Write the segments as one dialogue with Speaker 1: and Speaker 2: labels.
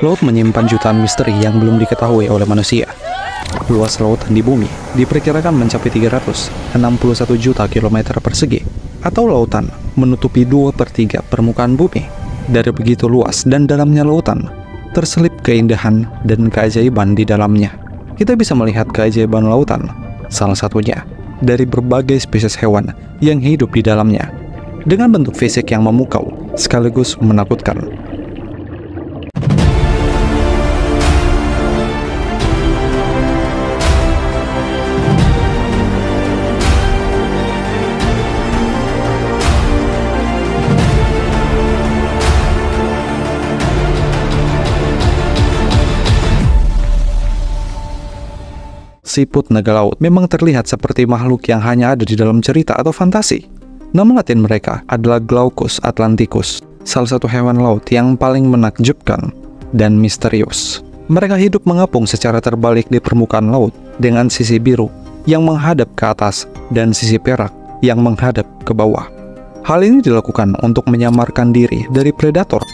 Speaker 1: Laut menyimpan jutaan misteri yang belum diketahui oleh manusia. Luas lautan di bumi diperkirakan mencapai 361 juta kilometer persegi, atau lautan menutupi 2/3 permukaan bumi. Dari begitu luas dan dalamnya lautan, terselip keindahan dan keajaiban di dalamnya. Kita bisa melihat keajaiban lautan, salah satunya dari berbagai spesies hewan yang hidup di dalamnya, dengan bentuk fisik yang memukau sekaligus menakutkan. Siput naga laut memang terlihat seperti makhluk yang hanya ada di dalam cerita atau fantasi. Nama latin mereka adalah Glaucus atlanticus, salah satu hewan laut yang paling menakjubkan dan misterius. Mereka hidup mengapung secara terbalik di permukaan laut dengan sisi biru yang menghadap ke atas dan sisi perak yang menghadap ke bawah. Hal ini dilakukan untuk menyamarkan diri dari predator,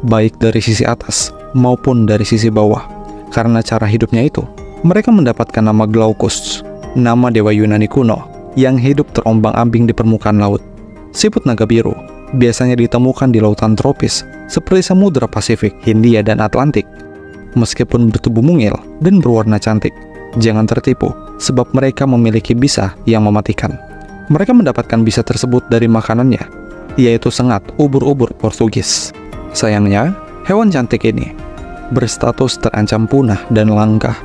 Speaker 1: baik dari sisi atas maupun dari sisi bawah. Karena cara hidupnya itu, mereka mendapatkan nama Glaucus, nama dewa Yunani kuno yang hidup terombang-ambing di permukaan laut. Siput naga biru biasanya ditemukan di lautan tropis seperti Samudra Pasifik, Hindia, dan Atlantik. Meskipun bertubuh mungil dan berwarna cantik, jangan tertipu sebab mereka memiliki bisa yang mematikan. Mereka mendapatkan bisa tersebut dari makanannya, yaitu sengat ubur-ubur Portugis. Sayangnya, hewan cantik ini berstatus terancam punah dan langka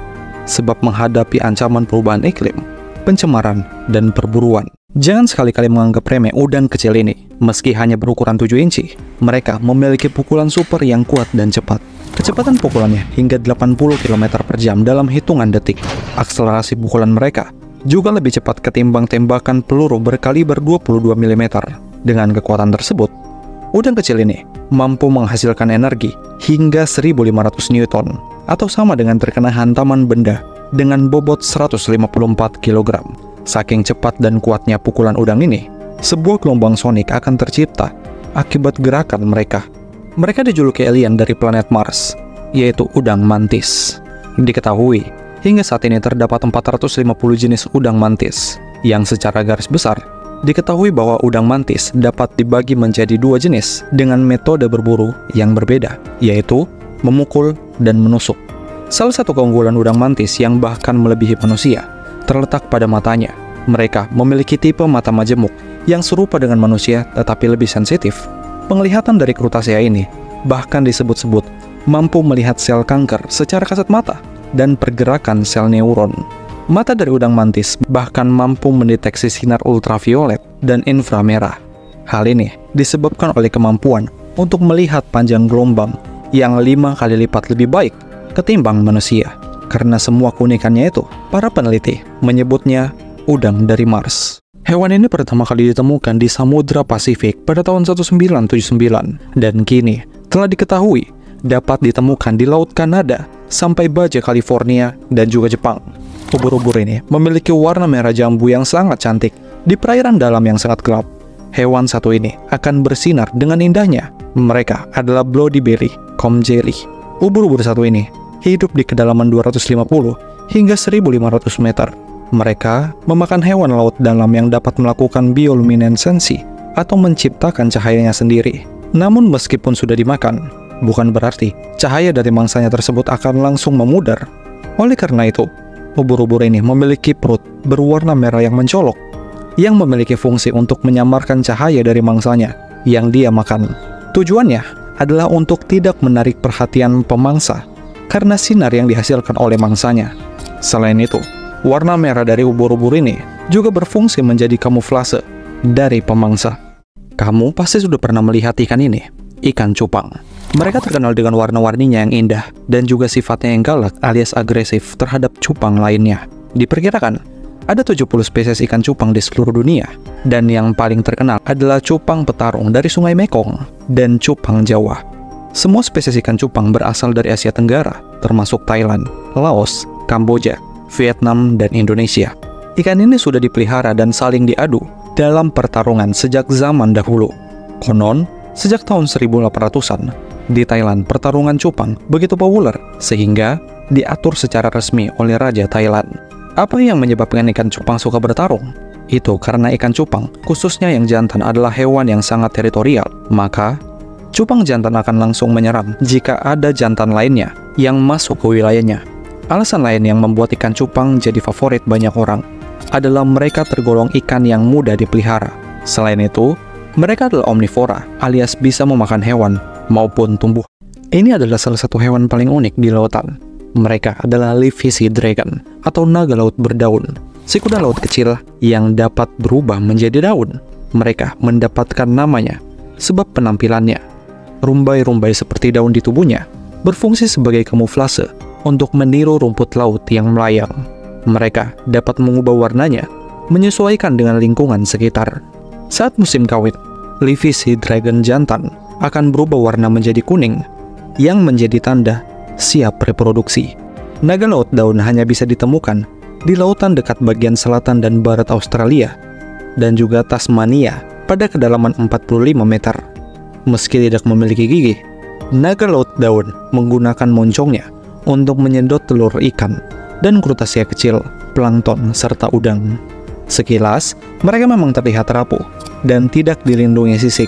Speaker 1: sebab menghadapi ancaman perubahan iklim, pencemaran, dan perburuan. Jangan sekali-kali menganggap remeh udang kecil ini. Meski hanya berukuran 7 inci, mereka memiliki pukulan super yang kuat dan cepat. Kecepatan pukulannya hingga 80 km per jam dalam hitungan detik. Akselerasi pukulan mereka juga lebih cepat ketimbang tembakan peluru berkaliber 22 mm. Dengan kekuatan tersebut, udang kecil ini mampu menghasilkan energi hingga 1500 Newton, atau sama dengan terkena hantaman benda dengan bobot 154 kg. Saking cepat dan kuatnya pukulan udang ini, sebuah gelombang sonik akan tercipta akibat gerakan mereka. Mereka dijuluki alien dari planet Mars, yaitu udang mantis. Diketahui, hingga saat ini terdapat 450 jenis udang mantis, yang secara garis besar diketahui bahwa udang mantis dapat dibagi menjadi 2 jenis dengan metode berburu yang berbeda, yaitu memukul dan menusuk. Salah satu keunggulan udang mantis yang bahkan melebihi manusia terletak pada matanya. Mereka memiliki tipe mata majemuk yang serupa dengan manusia tetapi lebih sensitif. Penglihatan dari Crustaceae ini bahkan disebut-sebut mampu melihat sel kanker secara kasat mata dan pergerakan sel neuron. Mata dari udang mantis bahkan mampu mendeteksi sinar ultraviolet dan inframerah. Hal ini disebabkan oleh kemampuan untuk melihat panjang gelombang yang 5 kali lipat lebih baik ketimbang manusia. Karena semua keunikannya itu, para peneliti menyebutnya udang dari Mars. Hewan ini pertama kali ditemukan di Samudra Pasifik pada tahun 1979 dan kini telah diketahui dapat ditemukan di Laut Kanada sampai Baja California dan juga Jepang. Ubur-ubur ini memiliki warna merah jambu yang sangat cantik di perairan dalam yang sangat gelap. Hewan satu ini akan bersinar dengan indahnya. Mereka adalah bloody belly comb jelly. Ubur-ubur satu ini hidup di kedalaman 250 hingga 1500 meter. Mereka memakan hewan laut dalam yang dapat melakukan bioluminesensi atau menciptakan cahayanya sendiri. Namun meskipun sudah dimakan, bukan berarti cahaya dari mangsanya tersebut akan langsung memudar. Oleh karena itu, ubur-ubur ini memiliki perut berwarna merah yang mencolok, yang memiliki fungsi untuk menyamarkan cahaya dari mangsanya yang dia makan. Tujuannya adalah untuk tidak menarik perhatian pemangsa karena sinar yang dihasilkan oleh mangsanya. Selain itu, warna merah dari ubur-ubur ini juga berfungsi menjadi kamuflase dari pemangsa. Kamu pasti sudah pernah melihat ikan ini, ikan cupang. Mereka terkenal dengan warna-warninya yang indah dan juga sifatnya yang galak alias agresif terhadap cupang lainnya. Diperkirakan ada 70 spesies ikan cupang di seluruh dunia, dan yang paling terkenal adalah cupang petarung dari Sungai Mekong dan cupang Jawa. Semua spesies ikan cupang berasal dari Asia Tenggara, termasuk Thailand, Laos, Kamboja, Vietnam, dan Indonesia. Ikan ini sudah dipelihara dan saling diadu dalam pertarungan sejak zaman dahulu. Konon, sejak tahun 1800-an, Di Thailand, pertarungan cupang begitu populer sehingga diatur secara resmi oleh Raja Thailand. Apa yang menyebabkan ikan cupang suka bertarung? Itu karena ikan cupang, khususnya yang jantan, adalah hewan yang sangat teritorial. Maka, cupang jantan akan langsung menyerang jika ada jantan lainnya yang masuk ke wilayahnya. Alasan lain yang membuat ikan cupang jadi favorit banyak orang adalah mereka tergolong ikan yang mudah dipelihara. Selain itu, mereka adalah omnivora, alias bisa memakan hewan maupun tumbuh. Ini adalah salah satu hewan paling unik di lautan. Mereka adalah leafy sea dragon atau naga laut berdaun, si kuda laut kecil yang dapat berubah menjadi daun. Mereka mendapatkan namanya sebab penampilannya. Rumbai-rumbai seperti daun di tubuhnya berfungsi sebagai kamuflase untuk meniru rumput laut yang melayang. Mereka dapat mengubah warnanya menyesuaikan dengan lingkungan sekitar. Saat musim kawin, leafy sea dragon jantan akan berubah warna menjadi kuning, yang menjadi tanda siap reproduksi. Naga laut daun hanya bisa ditemukan di lautan dekat bagian selatan dan barat Australia, dan juga Tasmania pada kedalaman 45 meter. Meski tidak memiliki gigi, naga laut daun menggunakan moncongnya untuk menyedot telur ikan dan krustasea kecil, plankton, serta udang. Sekilas, mereka memang terlihat rapuh dan tidak dilindungi sisik.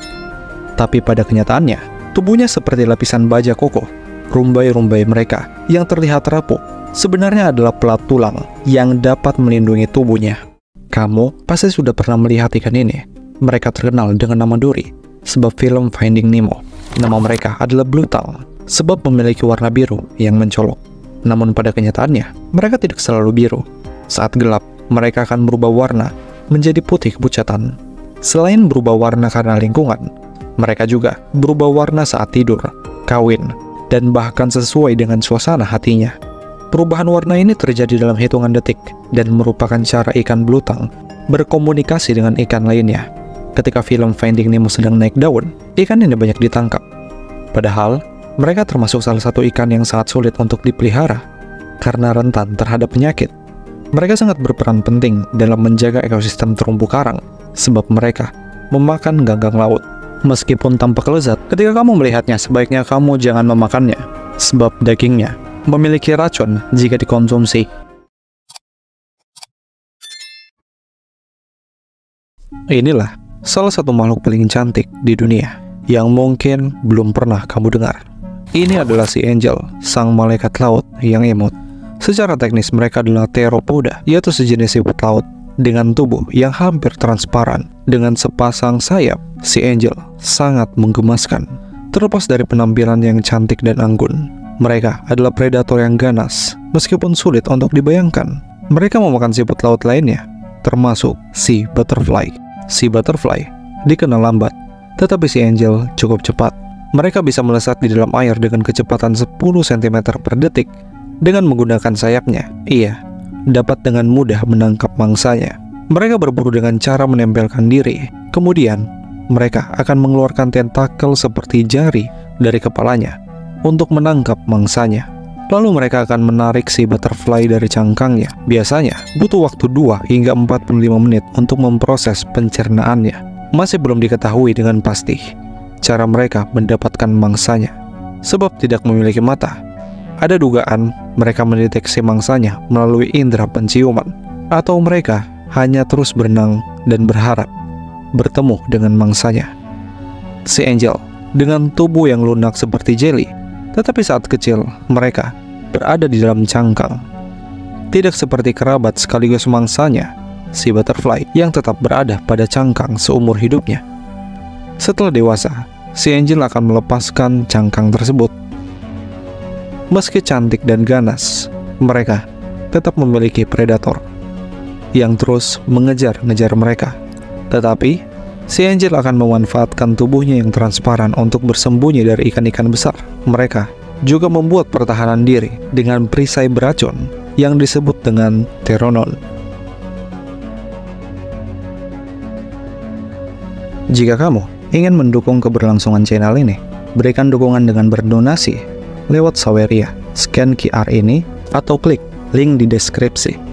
Speaker 1: Tapi pada kenyataannya, tubuhnya seperti lapisan baja kokoh. Rumbai-rumbai mereka yang terlihat rapuh sebenarnya adalah pelat tulang yang dapat melindungi tubuhnya. Kamu pasti sudah pernah melihat ikan ini. Mereka terkenal dengan nama duri sebab film Finding Nemo. Nama mereka adalah blue tongue sebab memiliki warna biru yang mencolok. Namun pada kenyataannya, mereka tidak selalu biru. Saat gelap, mereka akan berubah warna menjadi putih kepucatan. Selain berubah warna karena lingkungan, mereka juga berubah warna saat tidur, kawin, dan bahkan sesuai dengan suasana hatinya. Perubahan warna ini terjadi dalam hitungan detik dan merupakan cara ikan blue tongue berkomunikasi dengan ikan lainnya. Ketika film Finding Nemo sedang naik daun, ikan ini banyak ditangkap. Padahal, mereka termasuk salah satu ikan yang sangat sulit untuk dipelihara karena rentan terhadap penyakit. Mereka sangat berperan penting dalam menjaga ekosistem terumbu karang sebab mereka memakan ganggang laut. Meskipun tampak lezat, ketika kamu melihatnya, sebaiknya kamu jangan memakannya, sebab dagingnya memiliki racun jika dikonsumsi. Inilah salah satu makhluk paling cantik di dunia yang mungkin belum pernah kamu dengar. Ini adalah sea angel, sang malaikat laut yang imut. Secara teknis mereka adalah theropoda, yaitu sejenis siput laut dengan tubuh yang hampir transparan. Dengan sepasang sayap, sea angel sangat menggemaskan. Terlepas dari penampilan yang cantik dan anggun, mereka adalah predator yang ganas, meskipun sulit untuk dibayangkan. Mereka memakan siput laut lainnya, termasuk sea butterfly. Sea butterfly dikenal lambat, tetapi sea angel cukup cepat. Mereka bisa melesat di dalam air dengan kecepatan 10 cm per detik. Dengan menggunakan sayapnya, ia dapat dengan mudah menangkap mangsanya. Mereka berburu dengan cara menempelkan diri. Kemudian, mereka akan mengeluarkan tentakel seperti jari dari kepalanya untuk menangkap mangsanya. Lalu mereka akan menarik si butterfly dari cangkangnya. Biasanya, butuh waktu 2 hingga 45 menit untuk memproses pencernaannya. Masih belum diketahui dengan pasti cara mereka mendapatkan mangsanya. Sebab tidak memiliki mata, ada dugaan mereka mendeteksi mangsanya melalui indera penciuman, atau mereka hanya terus berenang dan berharap bertemu dengan mangsanya. Sea angel dengan tubuh yang lunak seperti jelly, tetapi saat kecil mereka berada di dalam cangkang. Tidak seperti kerabat sekaligus mangsanya, si butterfly yang tetap berada pada cangkang seumur hidupnya. Setelah dewasa, si angel akan melepaskan cangkang tersebut. Meski cantik dan ganas, mereka tetap memiliki predator yang terus mengejar-ngejar mereka. Tetapi, si angel akan memanfaatkan tubuhnya yang transparan untuk bersembunyi dari ikan-ikan besar. Mereka juga membuat pertahanan diri dengan perisai beracun yang disebut dengan pheromone. Jika kamu ingin mendukung keberlangsungan channel ini, berikan dukungan dengan berdonasi lewat Saweria, scan QR ini, atau klik link di deskripsi.